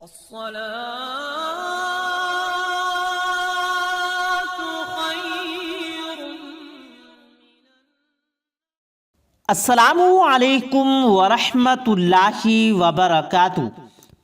السلام علیکم ورحمۃ اللہ وبرکاتہ۔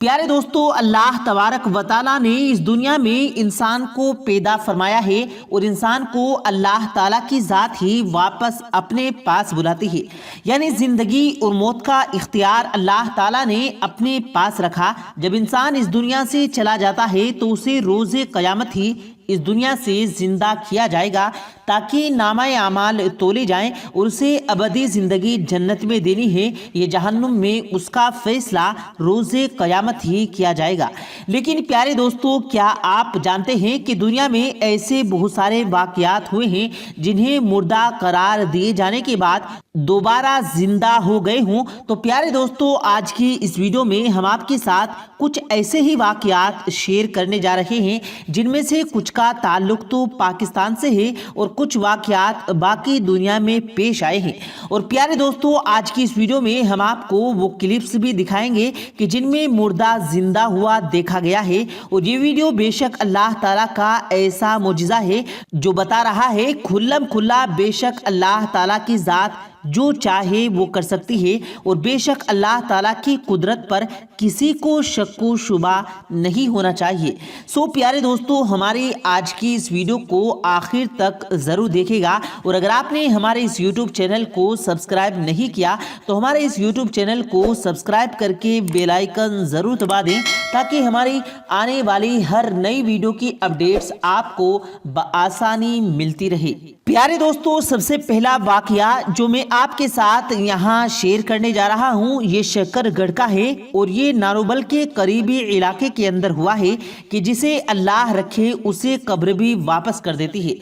پیارے دوستو، اللہ تبارک و تعالیٰ نے اس دنیا میں انسان کو پیدا فرمایا ہے اور انسان کو اللہ تعالیٰ کی ذات ہی واپس اپنے پاس بلاتی ہے، یعنی زندگی اور موت کا اختیار اللہ تعالیٰ نے اپنے پاس رکھا۔ جب انسان اس دنیا سے چلا جاتا ہے تو اسے روز قیامت ہی اس دنیا سے زندہ کیا جائے گا تاکہ نامہ اعمال تولے جائیں اور اسے ابدی زندگی جنت میں دینی ہے، یہ جہنم میں اس کا فیصلہ روز قیامت ہی کیا جائے گا۔ لیکن پیارے دوستو، کیا آپ جانتے ہیں کہ دنیا میں ایسے بہت سارے واقعات ہوئے ہیں جنہیں مردہ قرار دیے جانے کے بعد دوبارہ زندہ ہو گئے ہوں؟ تو پیارے دوستو، آج کی اس ویڈیو میں ہم آپ کے ساتھ کچھ ایسے ہی واقعات شیئر کرنے جا رہے ہیں جن میں سے کچھ کا تعلق تو پاکستان سے ہے اور کچھ واقعات باقی دنیا میں پیش آئے ہیں۔ اور پیارے دوستو، آج کی اس ویڈیو میں ہم آپ کو وہ کلپس بھی دکھائیں گے کہ جن میں مردہ زندہ ہوا دیکھا گیا ہے، اور یہ ویڈیو بے شک اللہ تعالیٰ کا ایسا معجزہ ہے جو بتا رہا ہے کھلم کھلا بے شک اللہ تعالیٰ کی ذات جو چاہے وہ کر سکتی ہے، اور بے شک اللہ تعالیٰ کی قدرت پر کسی کو شک و شبہ نہیں ہونا چاہیے۔ سو پیارے دوستو، ہماری آج کی اس ویڈیو کو آخر تک ضرور دیکھے گا، اور اگر آپ نے ہمارے اس یوٹیوب چینل کو سبسکرائب نہیں کیا تو ہمارے اس یوٹیوب چینل کو سبسکرائب کر کے بیل آئیکن ضرور دبا دیں تاکہ ہماری آنے والی ہر نئی ویڈیو کی اپڈیٹس آپ کو بآسانی ملتی رہے۔ پیارے دوستو، سب سے پہلا واقعہ جو میں آپ کے ساتھ یہاں شیئر کرنے جا رہا ہوں یہ شکر گڑھ کا ہے، اور یہ ناروبل کے قریبی علاقے کے اندر ہوا ہے کہ جسے اللہ رکھے اسے قبر بھی واپس کر دیتی ہے۔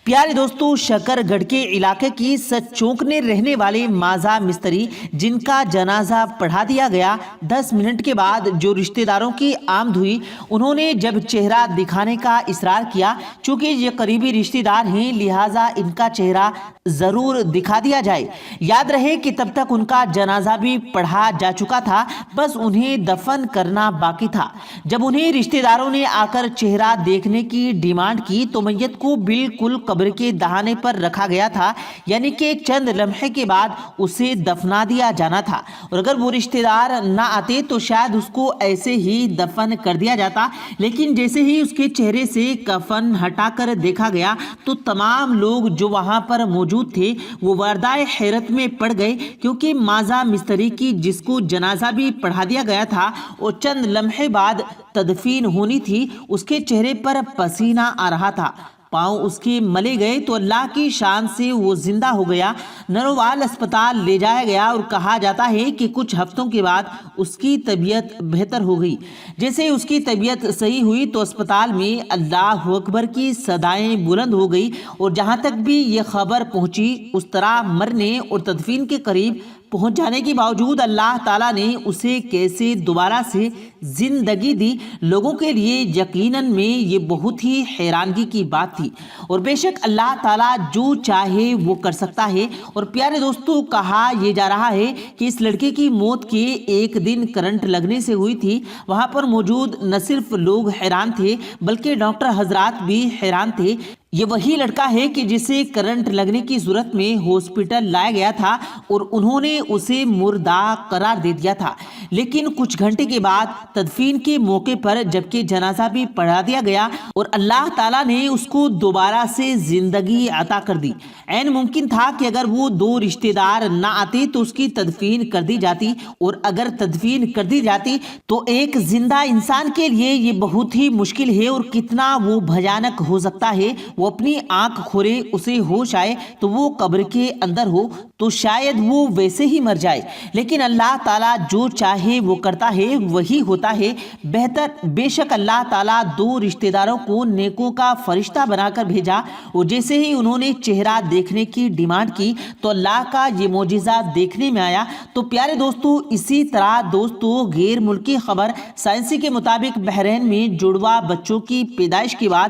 پیارے دوستو، شکر گڑھ کے علاقے کی سچ چونکنے رہنے والے مازا مستری جن کا جنازہ پڑھا دیا گیا، 10 منٹ کے بعد جو رشتہ داروں کی آمد ہوئی، انہوں نے جب چہرہ دکھانے کا اصرار کیا، چونکہ یہ قریبی رشتہ دار ہیں لہٰذا ان کا چہرہ ضرور دکھا دیا جائے۔ یاد رہے کہ تب تک ان کا جنازہ بھی پڑھا جا چکا تھا، بس انہیں دفن کرنا باقی تھا۔ جب انہیں رشتہ داروں نے آ کر چہرہ دیکھنے کی ڈیمانڈ کی تو میت کو بالکل قبر کے دہانے پر رکھا گیا تھا، یعنی کہ چند لمحے کے بعد اسے دفنا دیا جانا تھا، اور اگر وہ رشتہ دار نہ آتے تو شاید اس کو ایسے ہی دفن کر دیا جاتا۔ لیکن جیسے ہی اس کے چہرے سے کفن ہٹا کر دیکھا گیا تو تمام لوگ جو وہاں پر موجود تھے وہ وردائے حیرت میں پڑ گئے، کیونکہ مازا مستری کی جس کو جنازہ بھی پڑھا دیا گیا تھا اور چند لمحے بعد تدفین ہونی تھی، اس کے چہرے پر پسینہ آ رہا تھا، پاؤں اس کے ملے گئے تو اللہ کی شان سے وہ زندہ ہو گیا۔ نروال اسپتال لے جایا گیا اور کہا جاتا ہے کہ کچھ ہفتوں کے بعد اس کی طبیعت بہتر ہو گئی۔ جیسے اس کی طبیعت صحیح ہوئی تو اسپتال میں اللہ اکبر کی صدائیں بلند ہو گئی، اور جہاں تک بھی یہ خبر پہنچی اس طرح مرنے اور تدفین کے قریب پہنچ جانے کے باوجود اللہ تعالیٰ نے اسے کیسے دوبارہ سے زندگی دی، لوگوں کے لیے یقیناً میں یہ بہت ہی حیرانگی کی بات تھی، اور بے شک اللہ تعالیٰ جو چاہے وہ کر سکتا ہے۔ اور پیارے دوستو، کہا یہ جا رہا ہے کہ اس لڑکے کی موت کے ایک دن کرنٹ لگنے سے ہوئی تھی۔ وہاں پر موجود نہ صرف لوگ حیران تھے بلکہ ڈاکٹر حضرات بھی حیران تھے۔ یہ وہی لڑکا ہے کہ جسے کرنٹ لگنے کی صورت میں ہاسپٹل لایا گیا تھا اور انہوں نے اسے مردہ قرار دے دیا تھا، لیکن کچھ گھنٹے کے بعد تدفین کے موقع پر جبکہ جنازہ بھی پڑھا دیا گیا اور اللہ تعالیٰ نے اس کو دوبارہ سے زندگی عطا کر دی۔ عین ممکن تھا کہ اگر وہ دو رشتہ دار نہ آتے تو اس کی تدفین کر دی جاتی، اور اگر تدفین کر دی جاتی تو ایک زندہ انسان کے لیے یہ بہت ہی مشکل ہے اور کتنا وہ بھیانک ہو سکتا ہے۔ وہ اپنی آنکھ کھولے، اسے ہوش آئے تو وہ قبر کے اندر ہو تو شاید وہ ویسے ہی مر جائے، لیکن اللہ تعالیٰ جو چاہے وہ کرتا ہے وہی ہوتا ہے بہتر۔ بے شک اللہ تعالیٰ دو رشتہ داروں کو نیکوں کا فرشتہ بنا کر بھیجا، اور جیسے ہی انہوں نے چہرہ دیکھنے کی ڈیمانڈ کی تو اللہ کا یہ معجزہ دیکھنے میں آیا۔ تو پیارے دوستو، اسی طرح دوستو غیر ملکی خبر، سائنسی کے مطابق بحرین میں جڑواں بچوں کی پیدائش کے بعد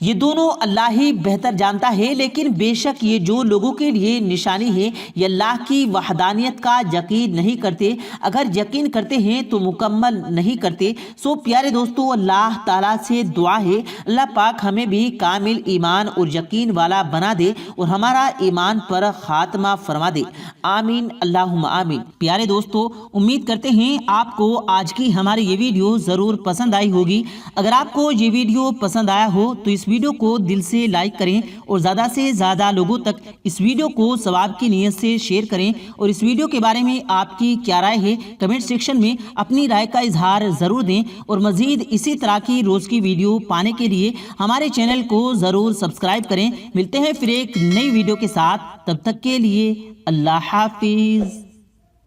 یہ دونوں اللہ ہی بہتر جانتا ہے، لیکن بے شک یہ جو لوگوں کے لیے نشانی ہے یہ اللہ کی وحدانیت کا یقین نہیں کرتے، اگر یقین کرتے ہیں تو مکمل نہیں کرتے۔ سو پیارے دوستو، اللہ تعالیٰ سے دعا ہے اللہ پاک ہمیں بھی کامل ایمان اور یقین والا بنا دے اور ہمارا ایمان پر خاتمہ فرما دے، آمین اللہم آمین۔ پیارے دوستو، امید کرتے ہیں آپ کو آج کی ہماری یہ ویڈیو ضرور پسند آئی ہوگی۔ اگر آپ کو یہ ویڈیو پسند آیا ہو تو اس ویڈیو کو دل سے لائک کریں اور زیادہ سے زیادہ لوگوں تک اس ویڈیو کو ثواب کی نیت سے شیئر کریں، اور اس ویڈیو کے بارے میں آپ کی کیا رائے ہے کمنٹ سیکشن میں اپنی رائے کا اظہار ضرور دیں، اور مزید اسی طرح کی روز کی ویڈیو پانے کے لیے ہمارے چینل کو ضرور سبسکرائب کریں۔ ملتے ہیں پھر ایک نئی ویڈیو کے ساتھ، تب تک کے لیے اللہ حافظ۔